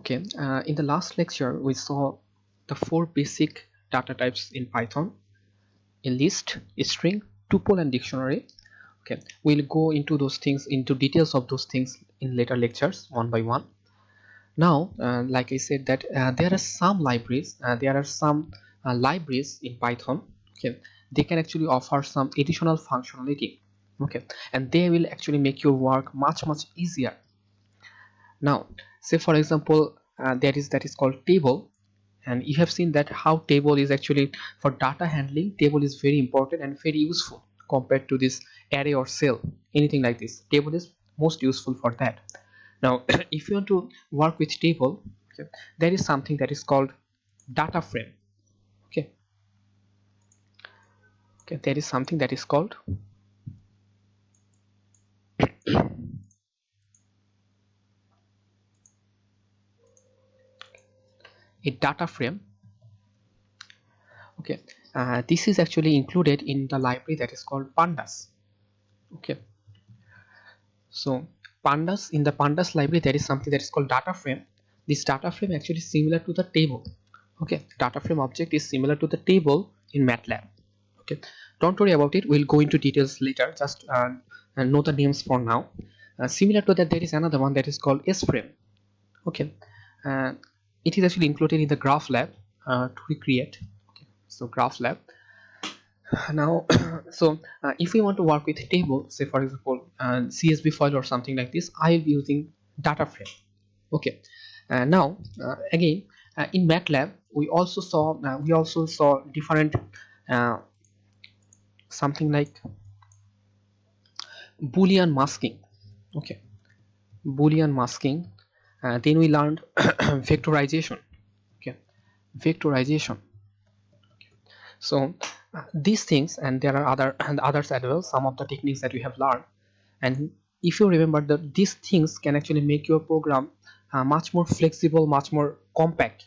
Okay, in the last lecture, we saw the four basic data types in Python: a list, a string, tuple, and dictionary. Okay, we'll go into those things, into details of those things in later lectures, one by one. Now, like I said, that there are some libraries in Python. Okay, they can actually offer some additional functionality. Okay, and they will actually make your work much easier. Now, say for example, that is called table, and you have seen that how table is actually for data handling. Table is very important and very useful compared to this array or cell, anything like this. Table is most useful for that. Now, if you want to work with table, okay, there is something that is called data frame. Okay, okay, there is something that is called a data frame. Okay, this is actually included in the library that is called pandas. Okay, so pandas, in the pandas library, there is something that is called data frame. This data frame actually is similar to the table. Okay, data frame object is similar to the table in MATLAB. Okay, don't worry about it, we'll go into details later. Just know the names for now. Similar to that, there is another one that is called S-frame. Okay, uh, it is actually included in the graph lab to recreate. Okay, so graph lab. Now, so if we want to work with a table, say for example CSV file or something like this, I'll be using data frame. Okay, now again, in MATLAB we also saw different uh, something like Boolean masking. Okay, Boolean masking. Then we learned vectorization. Okay, vectorization. So these things, and there are others as well, some of the techniques that we have learned. And if you remember that these things can actually make your program much more flexible, much more compact.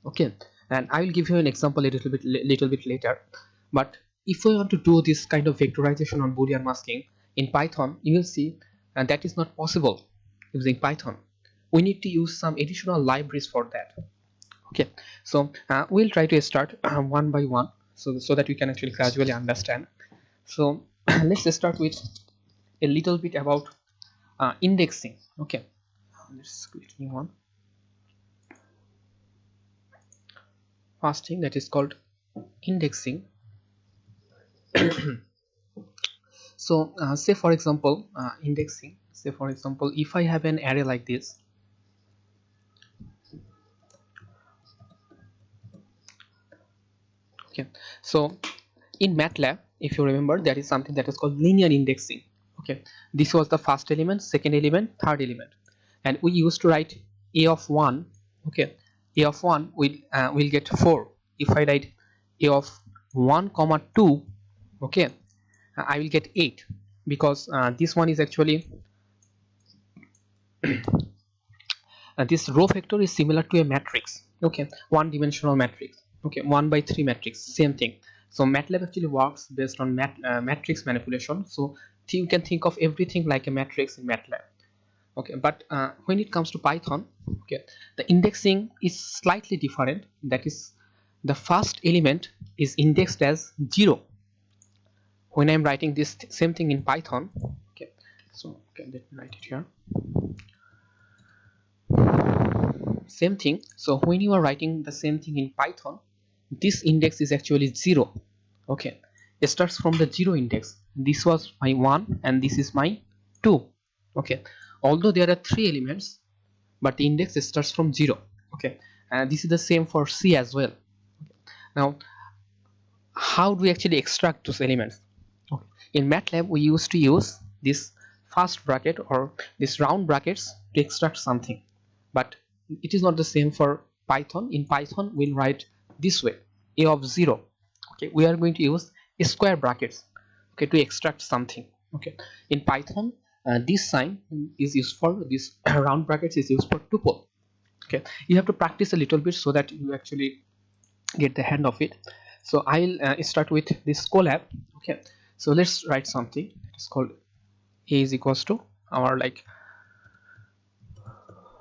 Okay, and I will give you an example a little bit later. But if we want to do this kind of vectorization on Boolean masking in Python, you will see that is not possible using Python. We need to use some additional libraries for that. Okay, so we'll try to start one by one, so that we can actually gradually understand. So let's start with a little bit about indexing. Okay, let's quickly one first thing that is called indexing. So say for example indexing, say for example if I have an array like this. Okay, so in MATLAB, if you remember, there is something that is called linear indexing. Okay, this was the first element, second element, third element, and we used to write a of 1. Okay, a of 1 will get 4. If I write a of 1 comma 2, okay, I will get 8, because this one is actually this row vector is similar to a matrix. Okay, one dimensional matrix. Okay, 1 by 3 matrix, same thing. So MATLAB actually works based on matrix manipulation. So you can think of everything like a matrix in MATLAB. Okay, but when it comes to Python, okay, the indexing is slightly different. That is, the first element is indexed as 0 when I'm writing this same thing in Python. Okay, so okay, let me write it here. Same thing. So when you are writing the same thing in Python, this index is actually 0. Okay, it starts from the 0 index. This was my 1 and this is my 2. Okay, although there are 3 elements, but the index starts from 0. Okay, and this is the same for C as well. Now, how do we actually extract those elements? Okay, in MATLAB we used to use this first bracket or this round brackets to extract something, but it is not the same for Python. In Python we'll write this way: a of 0. Okay, we are going to use square brackets, okay, to extract something. Okay, in Python this sign is used for this round brackets is used for tuple. Okay, you have to practice a little bit so that you actually get the hand of it. So I'll start with this Colab. Okay, so let's write something. It's called a is equals to our like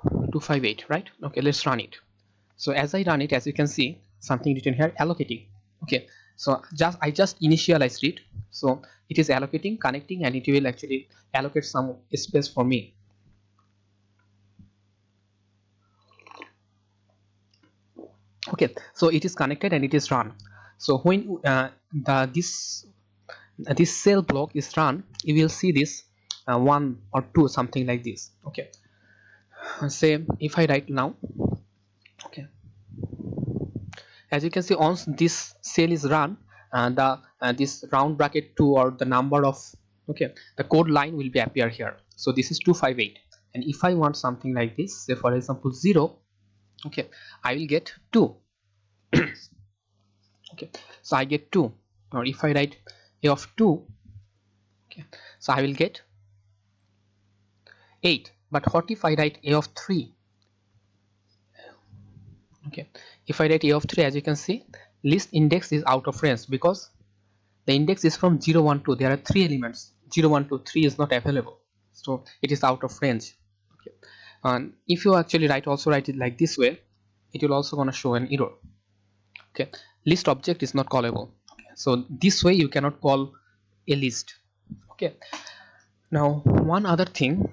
258, right? Okay, let's run it. So as I run it, as you can see, something written here, allocating. Okay, so I just initialized it, so it is allocating, connecting, and it will actually allocate some space for me. Okay, so it is connected and it is run. So when this cell block is run, you will see this 1 or 2, something like this. Okay, say if I write now, okay, as you can see, once this cell is run, the this round bracket 2 or the number of, okay, the code line will be appear here. So this is 258, and if I want something like this, say for example 0, okay, I will get 2. Okay, so I get 2. Or if I write a of 2, okay, so I will get 8. But what if I write a of 3? Okay, if I write a of 3, as you can see, list index is out of range because the index is from 0 1 2. There are 3 elements, 0 1 2 3 is not available, so it is out of range. Okay, and if you actually also write it like this way, it will also gonna show an error. Okay, list object is not callable. Okay, so this way you cannot call a list. Okay, now one other thing,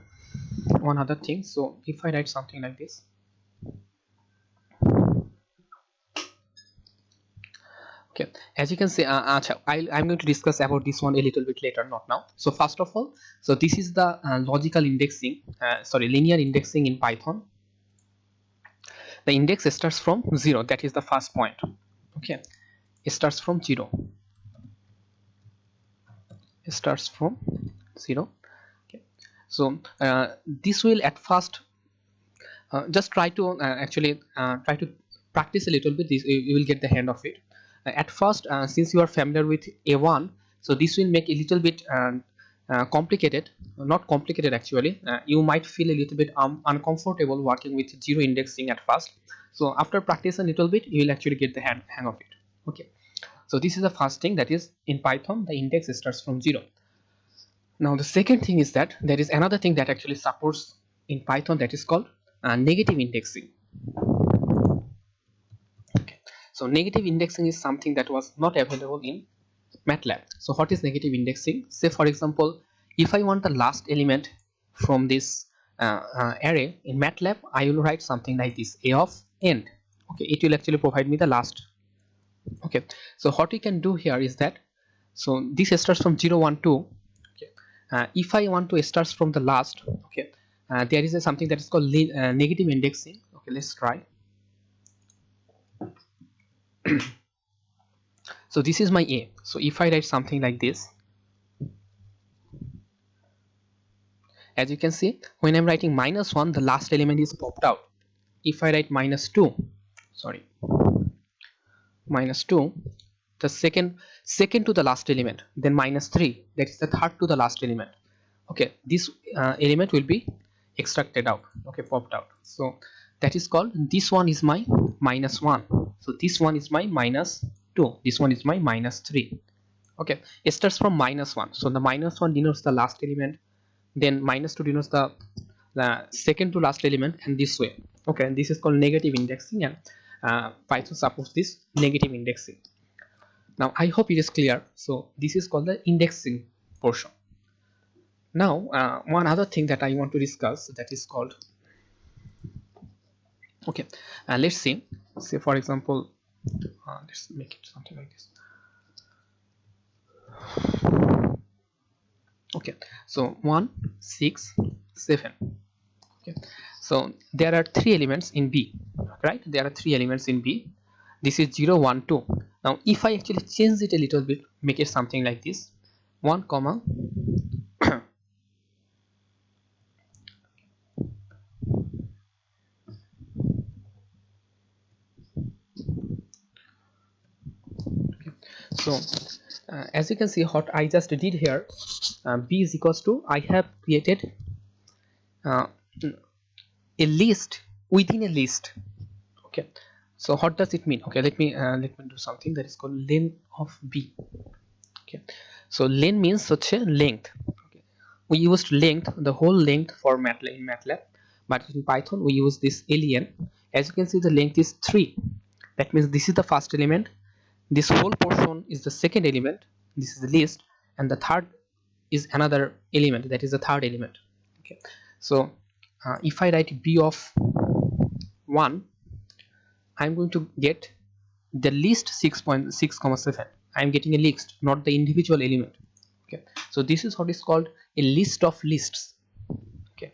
so if I write something like this, okay, as you can see, I'm going to discuss about this one a little bit later, not now. So first of all, so this is the logical indexing, linear indexing in Python. The index starts from 0, that is the first point. Okay, it starts from 0, it starts from 0. Okay, so this will at first just try to try to practice a little bit. This you will get the hang of it. At first, since you are familiar with A1, so this will make a little bit complicated. Not complicated actually. You might feel a little bit uncomfortable working with 0 indexing at first. So after practice a little bit, you will actually get the hang of it. Okay, so this is the first thing, that is in Python the index starts from 0. Now the second thing is that there is another thing that actually supports in Python, that is called negative indexing. Okay, so negative indexing is something that was not available in MATLAB. So what is negative indexing? Say for example, if I want the last element from this array in MATLAB, I will write something like this, a of end. Okay, it will actually provide me the last. Okay, so what we can do here is that, so this starts from 0 1 2. Okay, if I want to start from the last, okay, there is something that is called negative indexing. Okay, let's try. So this is my a. So if I write something like this, as you can see, when I'm writing -1, the last element is popped out. If I write -2, sorry, -2, the second to the last element, then -3, that is the third to the last element. Okay, this element will be extracted out. Okay, popped out. So that is called, this one is my -1, so this one is my -2, this one is my -3. Okay, it starts from -1, so the -1 denotes the last element, then -2 denotes the second to last element, and this way. Okay, and this is called negative indexing, and Python supports this negative indexing. Now I hope it is clear. So this is called the indexing portion. Now one other thing that I want to discuss, that is called, okay, let's see, say for example, let's make it something like this. Okay, so 1 6 7. Okay, so there are 3 elements in B, right? There are 3 elements in B. This is 0 1 2. Now if I actually change it a little bit, make it something like this, 1 comma so as you can see, what I just did here, B is equals to, I have created a list within a list. Okay, so what does it mean? Okay, let me do something that is called len of B. Okay, so len means such a length. Okay, we used length, the whole length for MATLAB in MATLAB, but in Python we use this len. As you can see, the length is 3. That means this is the first element, this whole portion is the second element, this is the list, and the third is another element, that is the third element. Okay, so if I write b of 1, I'm going to get the list 6.6,7. I'm getting a list, not the individual element. Okay, so this is what is called a list of lists. Okay,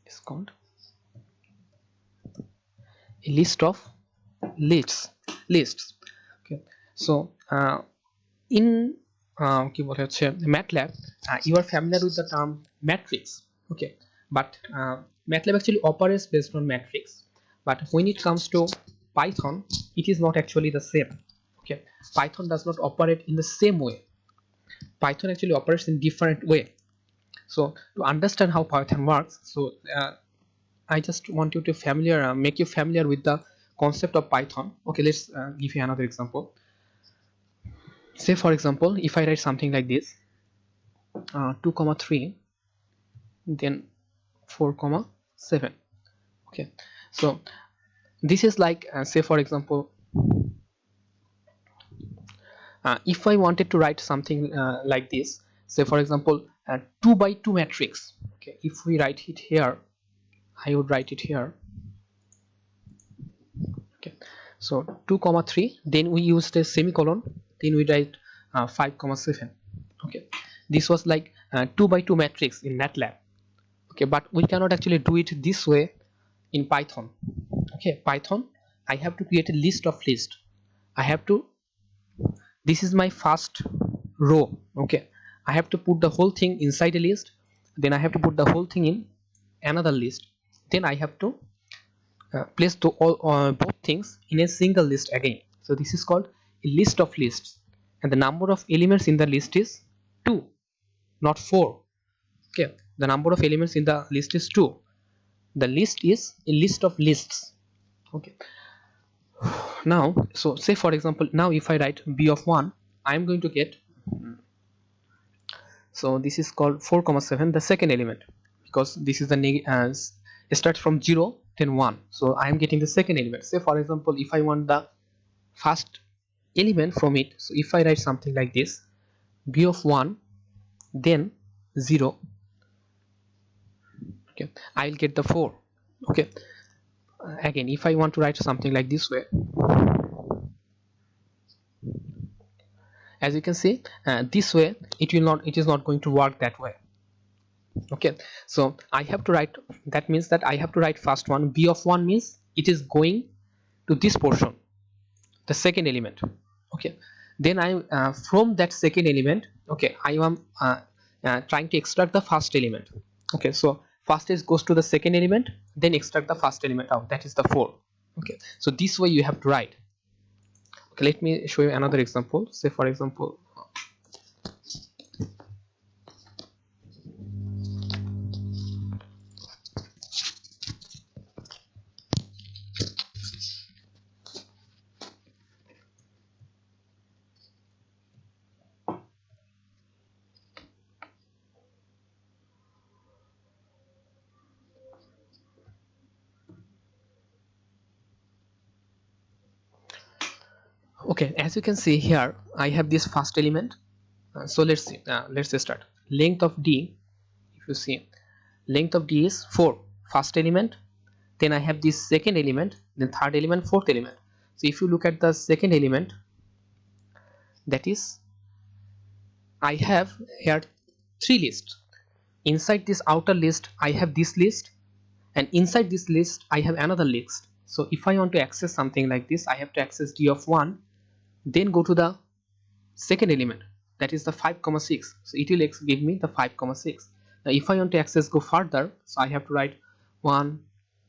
it's called a list of lists. Okay, so in কি বলে হচ্ছে MATLAB, you are familiar with the term matrix. Okay, but MATLAB actually operates based on matrix, but when it comes to Python, it is not actually the same. Okay, Python does not operate in the same way. Python actually operates in different way. So to understand how Python works, so I just want you to make you familiar with the concept of Python. Okay, let's give you another example. Say for example, if I write something like this, 2,3, then 4,7. Okay, so this is like say for example, if I wanted to write something like this, say for example, 2 by 2 matrix. Okay, if we write it here, I would write it here. Okay, so 2,3, then we use the semicolon, then we write 5,7. Okay, this was like 2 by 2 matrix in MATLAB. Okay, but we cannot actually do it this way in Python. Okay, Python, I have to create a list of list. I have to, this is my first row. Okay, I have to put the whole thing inside a list, then I have to put the whole thing in another list, then I have to place both things in a single list again. So this is called a list of lists, and the number of elements in the list is 2, not 4. Okay, the number of elements in the list is 2. The list is a list of lists. Okay, now so say for example, now if I write b of 1, I am going to get, so this is called 4,7, the second element, because this is the it starts from 0 then 1, so I am getting the second element. Say for example, if I want the first element from it, so if I write something like this, b of 1 then 0, okay, I'll get the 4. Okay, again if I want to write something like this way, as you can see, this way it is not going to work that way. Okay, so I have to write, that means that I have to write first one, b of 1 means it is going to this portion, the second element. Okay, then I from that second element, okay, I am trying to extract the first element. Okay, so first is goes to the second element, then extract the first element out, that is the 4. Okay, so this way you have to write. Okay, let me show you another example. Say for example, okay, as you can see here, I have this first element. So let's see, let's start. Length of d, if you see, length of d is 4, first element, then I have this second element, then third element, fourth element. So if you look at the second element, that is, I have here 3 lists. Inside this outer list I have this list, and inside this list I have another list. So if I want to access something like this, I have to access d of 1, then go to the second element, that is the 5,6. So it will give me the 5,6. Now if I want to access go further, so I have to write 1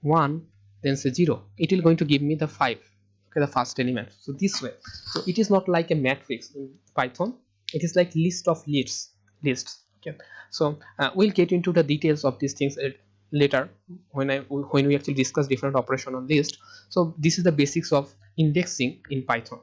1 then say 0, it will going to give me the 5. Okay, the first element. So this way, so it is not like a matrix in Python, it is like list of lists. Okay, so we'll get into the details of these things later when we actually discuss different operation on list. So this is the basics of indexing in Python.